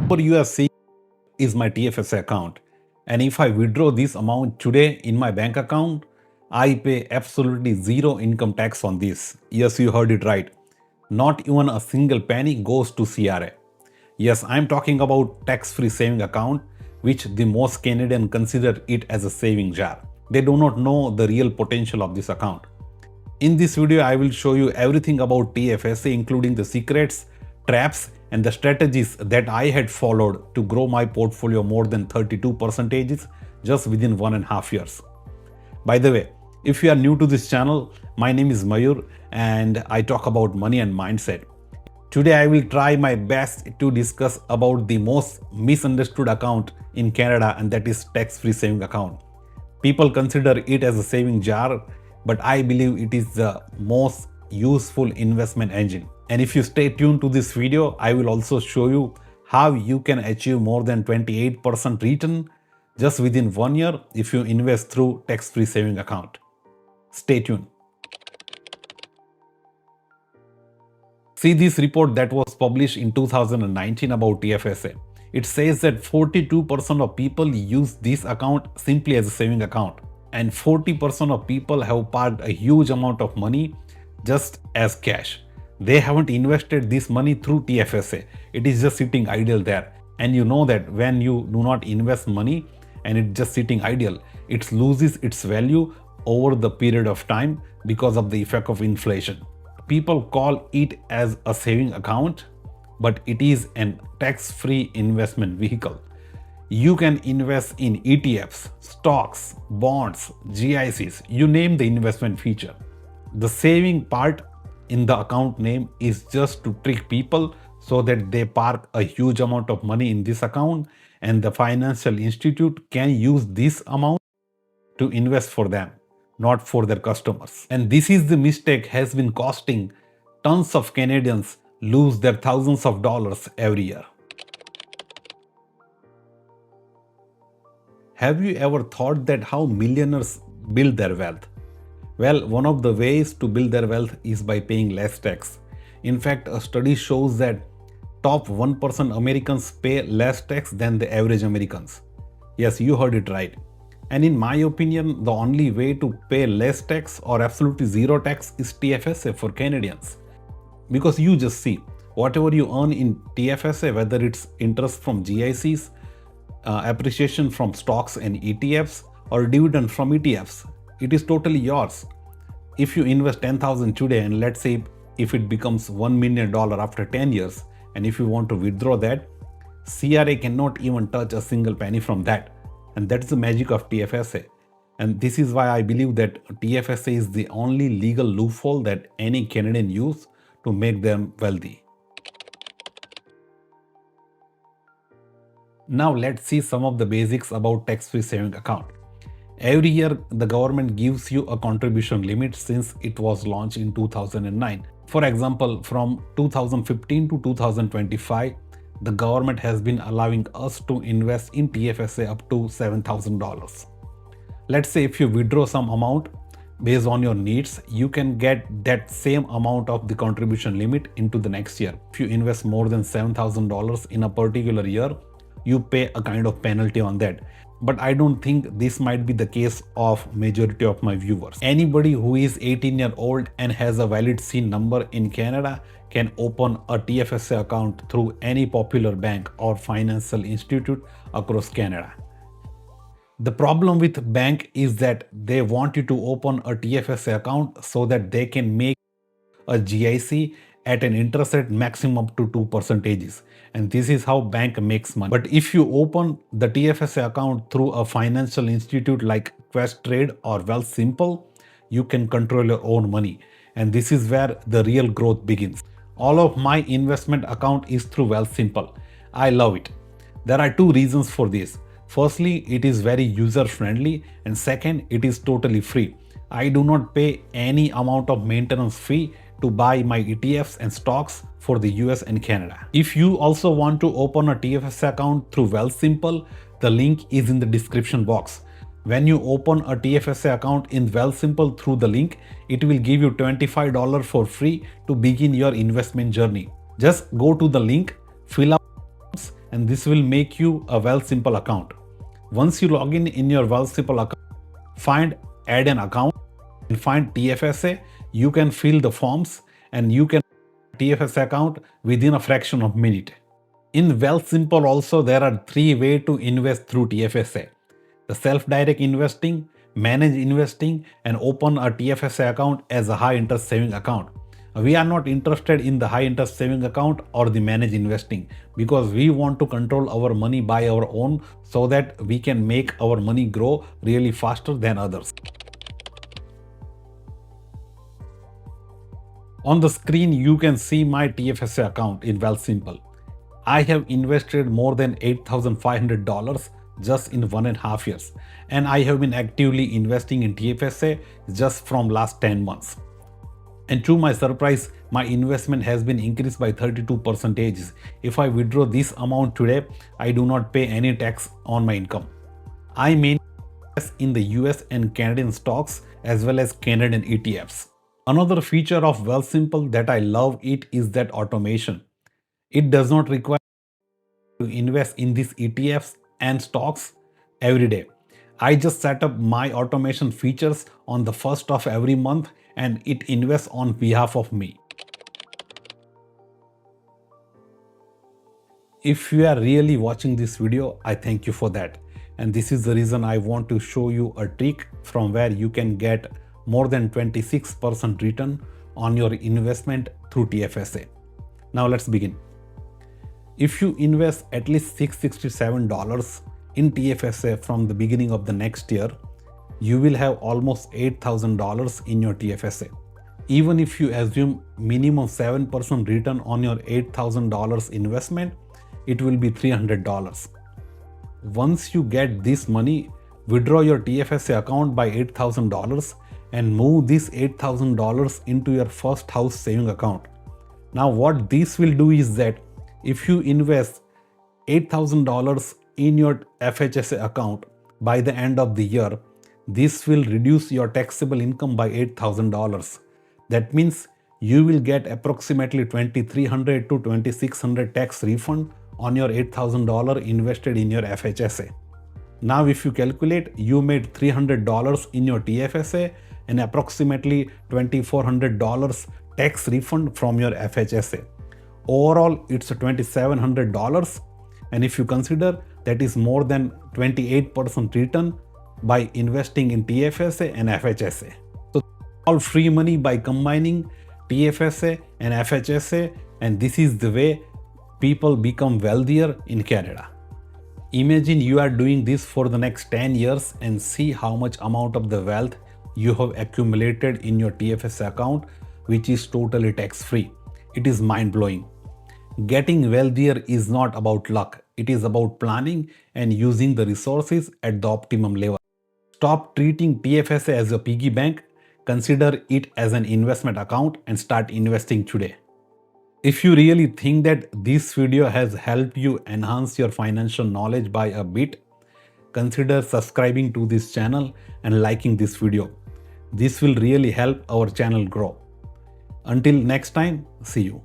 What you are seeing is my TFSA account. And if I withdraw this amount today in my bank account, I pay absolutely zero income tax on this. Yes, you heard it right. Not even a single penny goes to CRA. Yes, I'm talking about tax-free saving account, which the most Canadians consider it as a saving jar. They do not know the real potential of this account. In this video, I will show you everything about TFSA, including the secrets, traps, and the strategies that I had followed to grow my portfolio more than 32% just within 1.5 years. By the way, if you are new to this channel, my name is Mayur and I talk about money and mindset. Today I will try my best to discuss about the most misunderstood account in Canada, and that is tax-free saving account. People consider it as a saving jar, but I believe it is the most useful investment engine. And if you stay tuned to this video, I will also show you how you can achieve more than 28% return just within 1 year if you invest through tax-free saving account. Stay tuned. See this report that was published in 2019 about TFSA. It says that 42% of people use this account simply as a saving account, and 40% of people have parked a huge amount of money just as cash. They haven't invested this money through TFSA. It is just sitting idle there. And you know that when you do not invest money and it's just sitting idle, it loses its value over the period of time because of the effect of inflation. People call it as a saving account, but it is an tax-free investment vehicle. You can invest in ETFs, stocks, bonds, GICs, you name the investment feature. The saving part in the account name is just to trick people so that they park a huge amount of money in this account, and the financial institute can use this amount to invest for them, not for their customers. And this is the mistake has been costing tons of Canadians lose their thousands of dollars every year. Have you ever thought that how millionaires build their wealth? Well, one of the ways to build their wealth is by paying less tax. In fact, a study shows that top 1% Americans pay less tax than the average Americans. Yes, you heard it right. And in my opinion, the only way to pay less tax or absolutely zero tax is TFSA for Canadians. Because you just see, whatever you earn in TFSA, whether it's interest from GICs, appreciation from stocks and ETFs, or dividend from ETFs, it is totally yours. If you invest 10,000 today, and let's say if it becomes $1 million after 10 years, and if you want to withdraw that, CRA cannot even touch a single penny from that. And that's the magic of TFSA. And this is why I believe that TFSA is the only legal loophole that any Canadian use to make them wealthy. Now let's see some of the basics about tax-free saving account. Every year, the government gives you a contribution limit since it was launched in 2009. For example, from 2015 to 2025, the government has been allowing us to invest in TFSA up to $7,000. Let's say if you withdraw some amount based on your needs, you can get that same amount of the contribution limit into the next year. If you invest more than $7,000 in a particular year, you pay a kind of penalty on that. But I don't think this might be the case of majority of my viewers. Anybody who is 18-year-old and has a valid SIN number in Canada can open a TFSA account through any popular bank or financial institute across Canada. The problem with bank is that they want you to open a TFSA account so that they can make a GIC at an interest rate maximum up to 2%. And this is how bank makes money. But if you open the TFSA account through a financial institute like Questrade or Wealthsimple, you can control your own money. And this is where the real growth begins. All of my investment account is through Wealthsimple. I love it. There are two reasons for this. Firstly, it is very user friendly, and second, it is totally free. I do not pay any amount of maintenance fee to buy my ETFs and stocks for the US and Canada. If you also want to open a TFSA account through Wealthsimple, the link is in the description box. When you open a TFSA account in Wealthsimple through the link, it will give you $25 for free to begin your investment journey. Just go to the link, fill out and this will make you a Wealthsimple account. Once you log in your Wealthsimple account, find add an account and find TFSA. You can fill the forms and you can TFSA account within a fraction of minute. In Wealthsimple also there are 3 ways to invest through TFSA. The self-direct investing, manage investing, and open a TFSA account as a high interest saving account. We are not interested in the high interest saving account or the manage investing because we want to control our money by our own so that we can make our money grow really faster than others. On the screen, you can see my TFSA account in Wealthsimple. I have invested more than $8,500 just in 1.5 years, and I have been actively investing in TFSA just from last 10 months. And to my surprise, my investment has been increased by 32%. If I withdraw this amount today, I do not pay any tax on my income. I mainly invest in the US and Canadian stocks as well as Canadian ETFs. Another feature of Wealthsimple that I love it is that automation. It does not require to invest in these ETFs and stocks every day. I just set up my automation features on the first of every month and it invests on behalf of me. If you are really watching this video, I thank you for that. And this is the reason I want to show you a trick from where you can get more than 26% return on your investment through TFSA. Now let's begin. If you invest at least $667 in TFSA from the beginning of the next year, you will have almost $8,000 in your TFSA. Even if you assume minimum 7% return on your $8,000 investment, it will be $300. Once you get this money, withdraw your TFSA account by $8,000 and move this $8,000 into your first house saving account. Now what this will do is that if you invest $8,000 in your FHSA account by the end of the year, this will reduce your taxable income by $8,000. That means you will get approximately $2,300 to $2,600 tax refund on your $8,000 invested in your FHSA. Now if you calculate, you made $300 in your TFSA and approximately $2,400 tax refund from your FHSA. Overall, it's $2,700, and if you consider that is more than 28% return by investing in TFSA and FHSA. So all free money by combining TFSA and FHSA, and this is the way people become wealthier in Canada. Imagine you are doing this for the next 10 years and see how much amount of the wealth you have accumulated in your TFSA account, which is totally tax-free. It is mind-blowing. Getting wealthier is not about luck. It is about planning and using the resources at the optimum level. Stop treating TFSA as a piggy bank. Consider it as an investment account and start investing today. If you really think that this video has helped you enhance your financial knowledge by a bit, consider subscribing to this channel and liking this video. This will really help our channel grow. Until next time, see you.